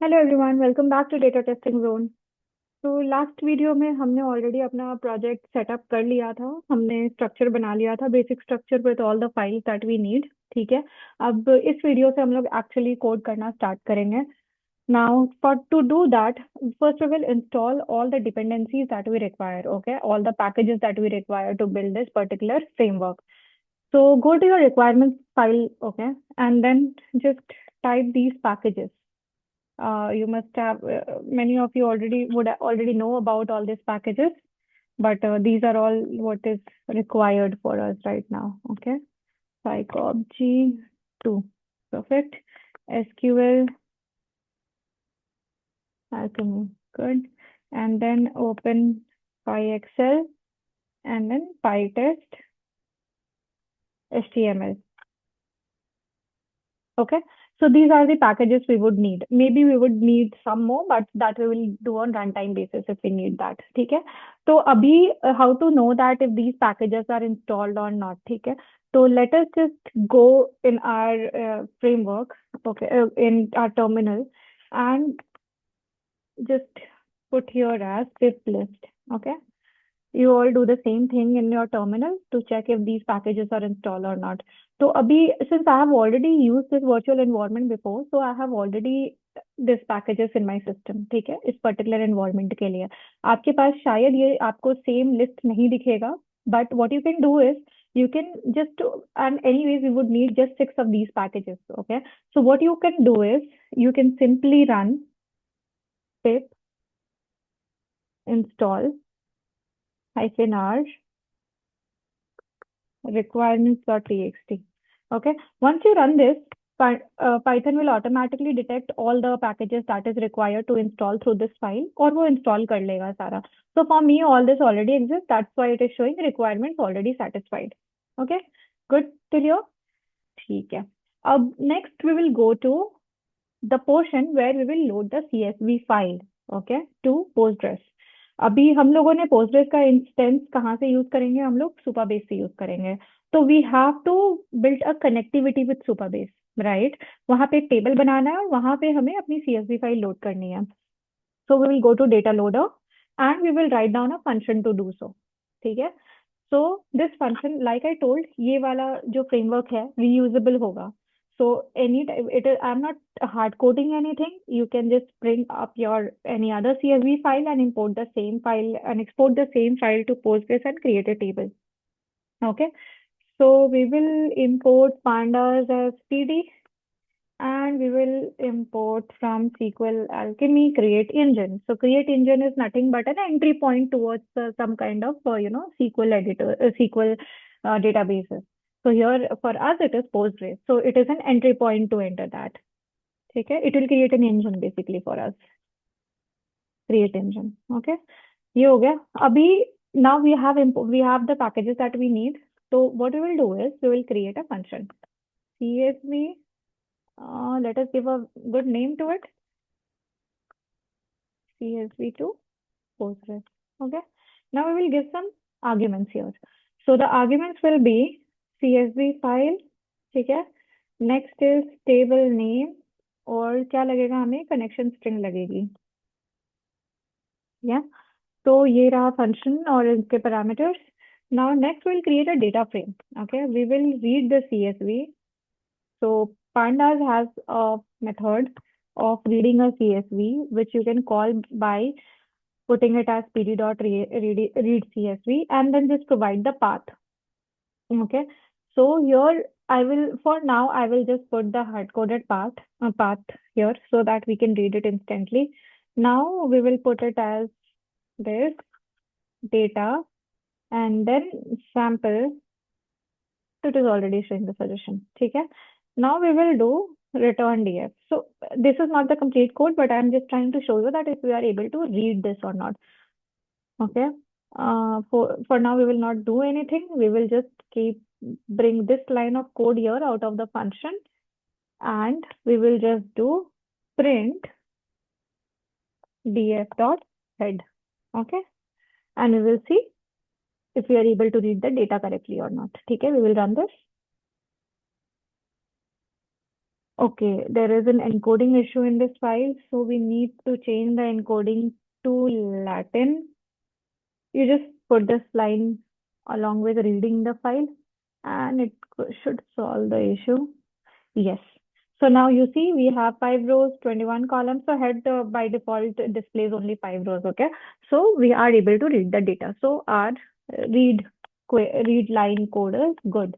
Hello everyone, welcome back to data testing zone. तो last video में हमने already अपना प्रोजेक्ट सेटअप कर लिया था। हमने स्ट्रक्चर बना लिया था, basic structure with all the files that we need. ठीक है। अब इस वीडियो से हम लोग एक्चुअली कोड करना स्टार्ट करेंगे। Now for to do that, first we will install all the dependencies that we require, okay, all the packages that we require to build this particular framework. So go to your requirements file, okay, and then just type these packages. You must have many of you would already know about all these packages, but these are all what is required for us right now. Okay, psychobg 2, perfect. SQL, alchemy, good. And then open PyExcel and then Pytest HTML. Okay, so these are the packages we would need. Maybe we would need some more, but that we will do on runtime basis if we need that. ठीक है. तो अभी how to know that if these packages are installed or not. ठीक है. So let us just go in our framework, okay, in our terminal, and just put here as pip list. Okay. You all do the same thing in your terminal to check if these packages are installed or not. So abhi, since I have already used this virtual environment before, so I have already this packages in my system. ठीक है, इस particular environment के लिए आपके पास शायद ये आपको same list नहीं दिखेगा, but what you can do is you can just, and anyways we would need just 6 of these packages. Okay, so what you can do is you can simply run pip install -r requirements.txt. Okay, once you run this, Python will automatically detect all the packages that is required to install through this file, और वो install कर लेगा सारा. So for me, all this already exists. That's why it is showing requirements already satisfied. Okay, good till here. ठीक है. अब next we will go to the portion where we will load the CSV file, okay, to Postgres. अभी हम लोगों ने Postgres का instance कहाँ से यूज करेंगे? हम लोग Supabase से यूज करेंगे. तो we have to build a connectivity with Supabase, right? वहां पे एक टेबल बनाना है और वहां पे हमें अपनी CSV फाइल लोड करनी है. So we will go to data loader and we will write down a function to do so. ठीक है. So this function, like I told, ये वाला जो framework है reusable होगा. So I'm not hard coding anything. You can just bring up your any other CSV file and import the same file and export the same file to Postgres and create a table. Okay. So we will import pandas as PD, and we will import from SQL Alchemy create engine. So create engine is nothing but an entry point towards some kind of SQL editor, SQL databases. So here for us it is Postgres. So it is an entry point to enter that. Okay, it will create an engine basically for us. Create engine. Okay, ये हो गया. अभी now we have the packages that we need. So what we will do is we will create a function CSV. Let us give a good name to it. CSV to Postgres. Okay. Now we will give some arguments here. So the arguments will be CSV file. ठीक है. Next is table name, और क्या लगेगा हमें? Connection string लगेगी. या तो ये रहा फंक्शन और इसके parameters. Now next we'll create a data frame. Okay, we will read the CSV. So Pandas has a method of reading a CSV, which you can call by putting it as pd.read CSV and then just provide the path. Okay, so here for now I will just put the hard-coded path here so that we can read it instantly. Now we will put it as this data and then sample. It is already showing the solution. ठीक है. Now we will do return df. So this is not the complete code, but I'm just trying to show you that if we are able to read this or not. Okay. For now we will not do anything. We will just bring this line of code here out of the function, and we will just do print df dot head. Okay, and we will see if we are able to read the data correctly or not. ठीक है. We will run this. Okay, there is an encoding issue in this file, so we need to change the encoding to Latin. You just put this line along with reading the file, and it should solve the issue. Yes. So now you see we have 5 rows, 21 columns. So head by default displays only 5 rows. Okay. So we are able to read the data. So our read line code is good.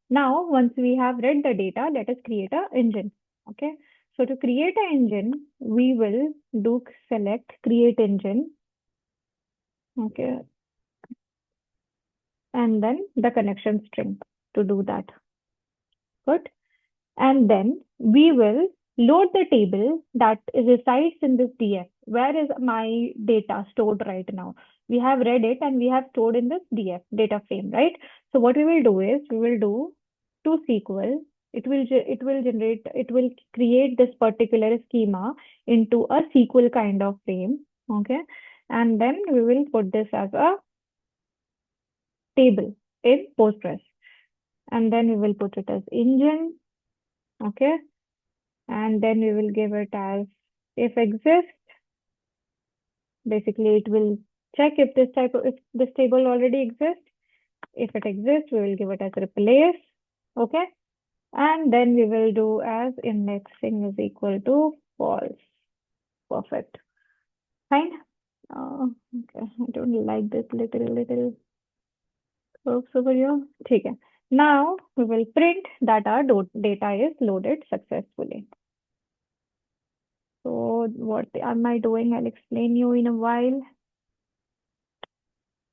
Now, once we have read the data, let us create a engine. Okay. So to create an engine, we will do select create engine. Okay. And then the connection string to do that. Good. And then we will load the table that resides in this DF. Where is my data stored right now? We have read it and we have stored in this DF data frame, right? So what we will do is we will do to SQL. It will create this particular schema into a SQL kind of frame. Okay. And then we will put this as a table in Postgres. And then we will put it as engine. Okay. And then we will give it as if exists. Basically, it will check if this table already exists. If it exists, we will give it as replace. Okay. And then we will do as indexing is equal to false. Perfect. Fine. Okay. I don't like this little curves over here. Okay. Now we will print that our data is loaded successfully. So what am I doing? I'll explain you in a while.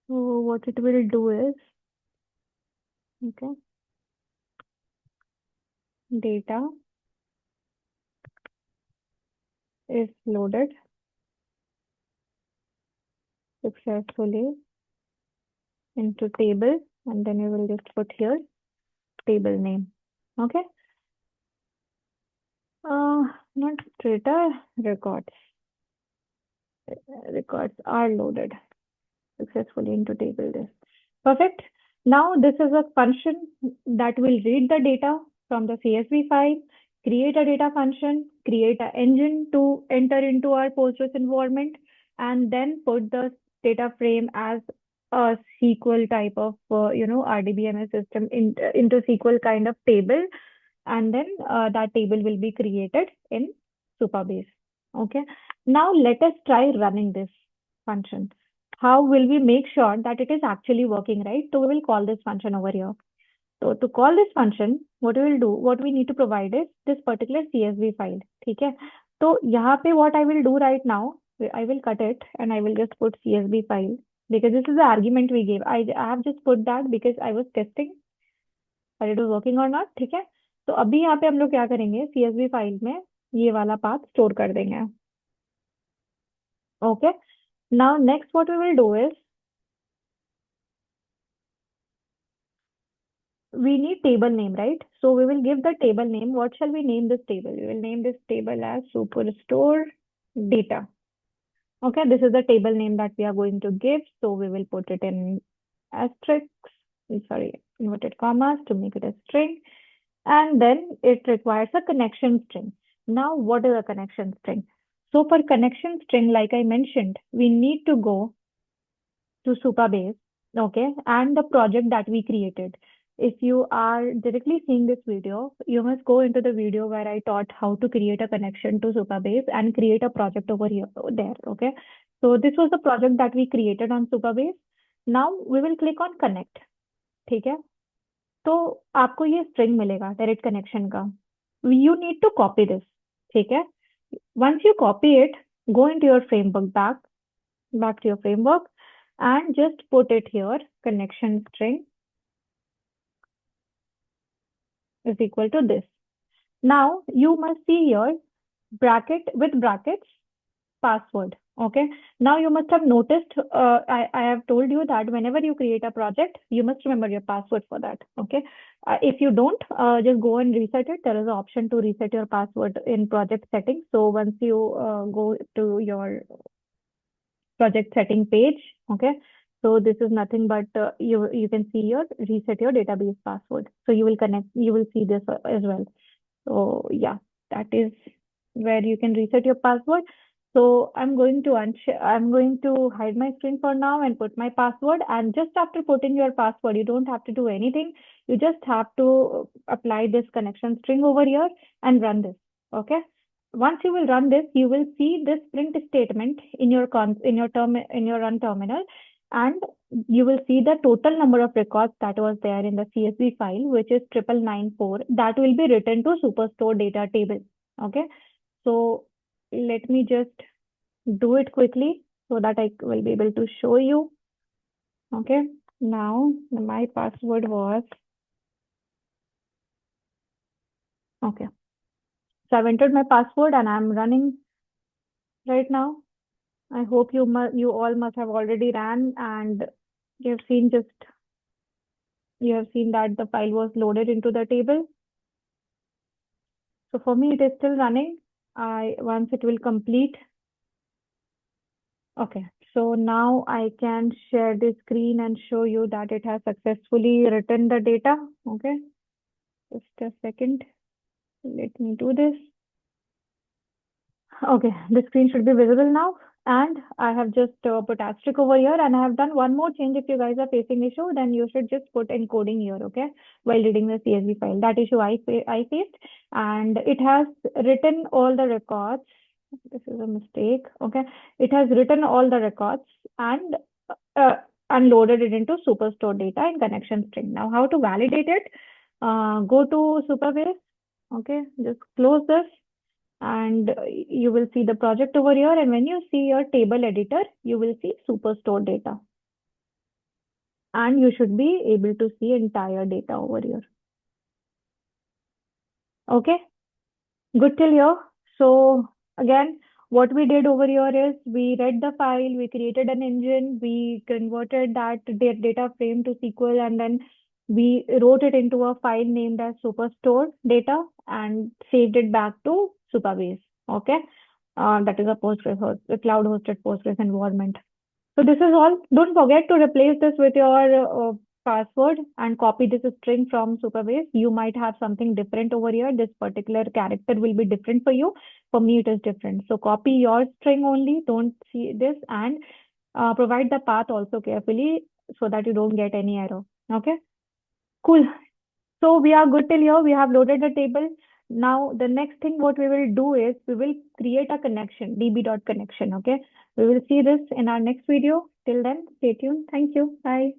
So what it will do is, okay, data is loaded successfully into table, and then you will just put here table name. Okay. Not data, records. Records are loaded successfully into table this. Perfect. Now this is a function that will read the data from the CSV file, create a data function, create an engine to enter into our Postgres environment, and then put the data frame as a SQL type of, RDBMS system into SQL kind of table, and then that table will be created in Supabase. Okay. Now let us try running this function. How will we make sure that it is actually working, right? So we will call this function over here. So to call this function, what we need to provide is this particular CSV file. Okay. So यहाँ पे what I will do right now, I will cut it and I will just put CSV file because this is the argument we gave. I have just put that because I was testing और it was working और not. ठीक है. तो अभी यहाँ पे हम लोग क्या करेंगे, CSV फाइल में ये वाला पाथ स्टोर कर देंगे. Okay. Now next what we will do is we need table name, right? So we will give the table name. What shall we name this table? We will name this table as Superstore Data. Okay, this is the table name that we are going to give. So we will put it in asterisks, sorry, inverted commas to make it a string. And then it requires a connection string. Now, what is a connection string? So for connection string, like I mentioned, we need to go to Supabase, okay, and the project that we created. If you are directly seeing this video, you must go into the video where I taught how to create a connection to Supabase and create a project over here, there, okay. So this was the project that we created on Supabase. Now we will click on connect, ठीक है. तो आपको ये string मिलेगा direct connection का. You need to copy this. ठीक है. Once you copy it, go into your framework back to your framework and just put it here. Connection string is equal to this. Now you must see here bracket with brackets password. Okay. Now you must have noticed, I have told you that whenever you create a project, you must remember your password for that. Okay. If you don't, just go and reset it. There is an option to reset your password in project settings. So once you go to your project setting page, okay. So this is nothing but you can see your reset your database password. So you will see this as well. So yeah. That is where you can reset your password. So I'm going to hide my screen for now and put my password. And just after putting your password, you don't have to do anything. You just have to apply this connection string over here and run this. Okay. Once you will run this, you will see this print statement in your run terminal, and you will see the total number of records that was there in the CSV file, which is 9994. That will be written to Superstore data table. Okay. So let me just do it quickly so that I will be able to show you. Okay. Now my password was, okay. So I've entered my password and I'm running right now. I hope you all must have already ran and you have seen that the file was loaded into the table. So for me, it is still running. Once it will complete. Okay. So now I can share the screen and show you that it has successfully written the data. Okay. Just a second. Let me do this. Okay, the screen should be visible now. And I have just put asterisk over here, and I have done one more change. If you guys are facing issue, then you should just put encoding here, okay, while reading the CSV file. That issue I faced, and it has written all the records. This is a mistake, okay. It has written all the records and unloaded it into Superstore data in connection string. Now, how to validate it? Go to Supabase, okay, just close this and you will see the project over here. And when you see your table editor, you will see Superstore data. And you should be able to see entire data over here. Okay, good till here. So again, what we did over here is we read the file, we created an engine, we converted that data frame to SQL, and then we wrote it into a file named as Superstore data and saved it back to Supabase. Okay. That is a Postgres, a cloud hosted Postgres environment. So this is all. Don't forget to replace this with your password and copy this string from Supabase. You might have something different over here. This particular character will be different for you. For me, it is different. So copy your string only. Don't see this, and provide the path also carefully so that you don't get any error. Okay, cool. So we are good till here. We have loaded the table. Now the next thing what we will do is we will create a connection, db.connection. Okay. We will see this in our next video. Till then, stay tuned. Thank you. Bye.